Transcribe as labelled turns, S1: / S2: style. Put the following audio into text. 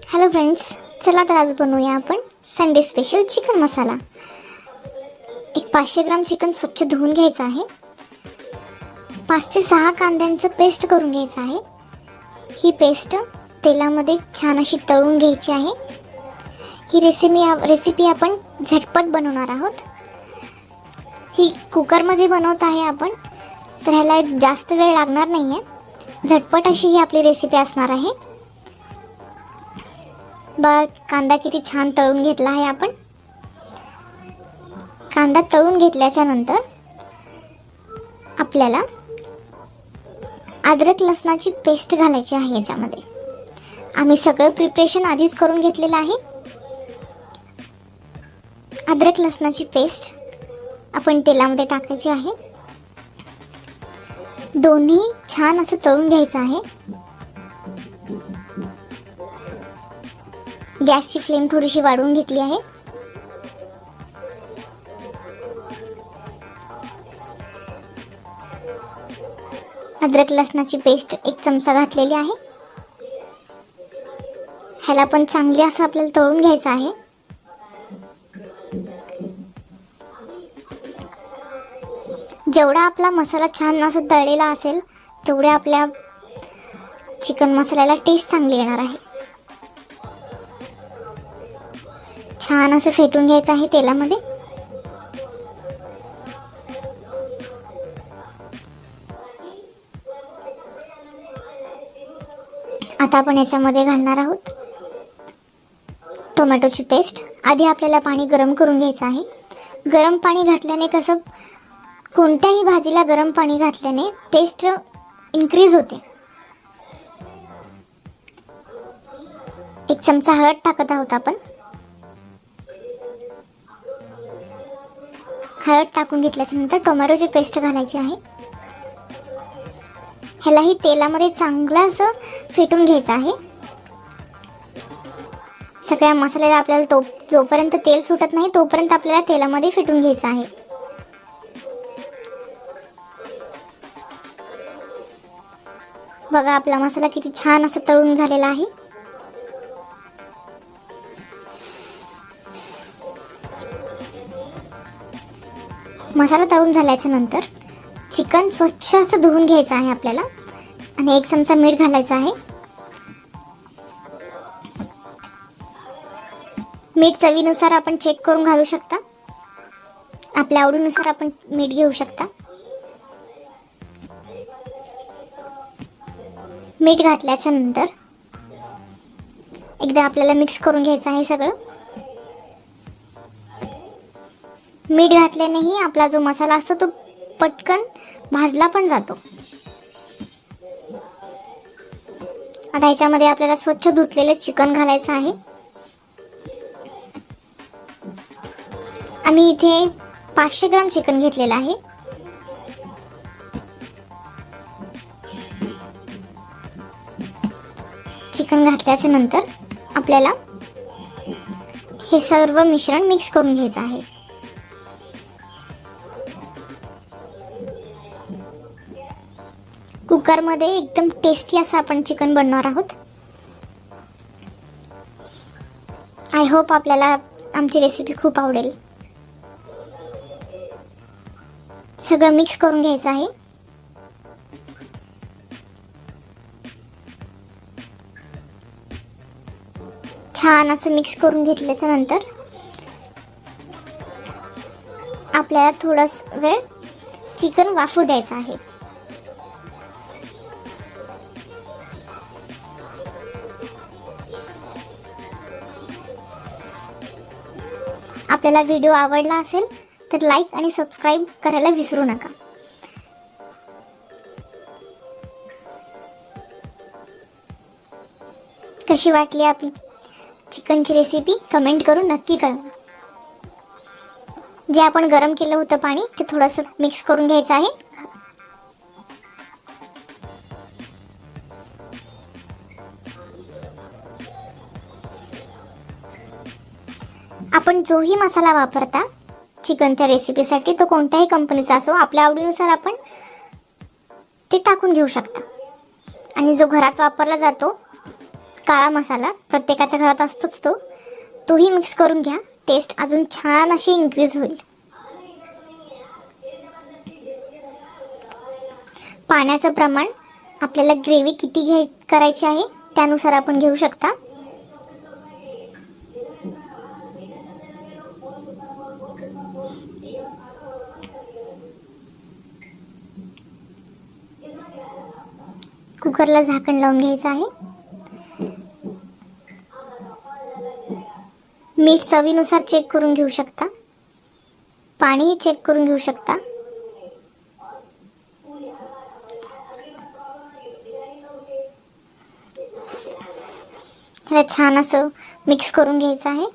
S1: Hello friends, चला तर आज बनवूया आपण संडे स्पेशल चिकन मसाला। एक 500 ग्राम चिकन स्वच्छ धुवून घ्यायचं आहे। 5 ते 6 कांद्यांचं पेस्ट करून घ्यायचं आहे। ही पेस्ट तेलामध्ये छान अशी तळून घ्यायची आहे। ही रेसिपी आपण झटपट बनवणार आहोत। ही कुकरमध्ये बनवत आहे आपण, तर ह्याला जास्त वेळ लागणार नाही आहे। झटपट अशी ही आपली रेसिपी असणार आहे। कांदा किती छान तळून घेतला आहे आपण। कांदा तळून घेतल्याच्या नंतर आपल्याला अद्रक लसणाची पेस्ट घालायची आहे। याच्यामध्ये आम्ही सगळं प्रिपरेशन आधीच करून घेतलेलं आहे। अद्रक लसणाची पेस्ट आपण तेलामध्ये टाकायची आहे। दोन्ही छान असं तळून घ्यायचं आहे। गॅसची फ्लेम थोडीशी वाढवून घेतली आहे। अद्रक लसणाची पेस्ट 1 चमचा घातलेली आहे। ह्याला पण चांगली असं आपल्याला तळून घ्यायचं आहे। जेवढा आपला मसाला छान असं तळलेला असेल तेवढे आपल्या चिकन मसाल्याला टेस्ट चांगली येणार आहे। छान असं फेटून घ्यायचं आहे तेलामध्ये। आता आपण याच्यामध्ये घालणार आहोत टोमॅटोची पेस्ट। आधी आपल्याला पाणी गरम करून घ्यायचं आहे। गरम पाणी घातल्याने कसं, कोणत्याही भाजीला गरम पाणी घातल्याने टेस्ट इन्क्रीज होते। 1 चमचा हळद टाकत आहोत आपण। हळद टाकून घेतल्याच्या नंतर टोमॅटोची पेस्ट घालायची आहे। ह्यालाही तेलामध्ये चांगलं असं फेटून घ्यायचं आहे। सगळ्या मसाल्याला आपल्याला जोपर्यंत तेल सुटत नाही तोपर्यंत आपल्याला तेलामध्ये फेटून घ्यायचं आहे। बघा आपला मसाला किती छान असं तळून झालेला आहे। मसाला तळून झाल्याच्या नंतर चिकन स्वच्छ असं धुवून घ्यायचं आहे आपल्याला आणि 1 चमचा मीठ घालायचं आहे। मीठ चवीनुसार आपण चेक करून घालू शकता। आपल्या आवडीनुसार आपण मीठ घेऊ शकता। मीठ घातल्याच्या नंतर एकदा आपल्याला मिक्स करून घ्यायचं आहे सगळं। मीठ घातल्यानेही आपला जो मसाला असतो तो पटकन भाजला पण जातो। आता याच्यामध्ये आपल्याला स्वच्छ धुतलेले चिकन घालायचं आहे। आम्ही इथे 500 ग्राम चिकन घेतलेलं आहे। चिकन घातल्याच्या नंतर आपल्याला हे सर्व मिश्रण मिक्स करून घ्यायचं आहे। कुकरमध्ये एकदम टेस्टी असं आपण चिकन बनवणार आहोत। आय होप आपल्याला आमची रेसिपी खूप आवडेल। सगळं मिक्स करून घ्यायचं आहे। छान असं मिक्स करून घेतल्याच्या नंतर आपल्याला थोडास वेळ चिकन वाफू द्यायचं आहे। आपल्याला व्हिडिओ आवडला असेल तर लाईक आणि सबस्क्राईब करायला विसरू नका। कशी वाटली आपली चिकनची रेसिपी कमेंट करून नक्की कळवा। जे आपण गरम केलं होतं पाणी ते थोडंसं मिक्स करून घ्यायचं आहे। आपण जोही मसाला वापरता चिकनच्या रेसिपीसाठी तो कोणत्याही कंपनीचा असो, आपल्या आवडीनुसार आपण ते टाकून घेऊ शकता। आणि जो घरात वापरला जातो काळा मसाला प्रत्येकाच्या घरात असतोच तोही मिक्स करून घ्या. टेस्ट अजून छान अशी इन्क्रीज होईल. पाण्याचं प्रमाण आपल्याला ग्रेव्ही किती करायची आहे त्यानुसार आपण घेऊ शकता. कुकरला झाकण लावून घ्यायचं आहे. मीठ चवीनुसार चेक करून घेऊ शकता. पाणीही चेक करून घेऊ शकता. ह्याला छान असं मिक्स करून घ्यायचं आहे.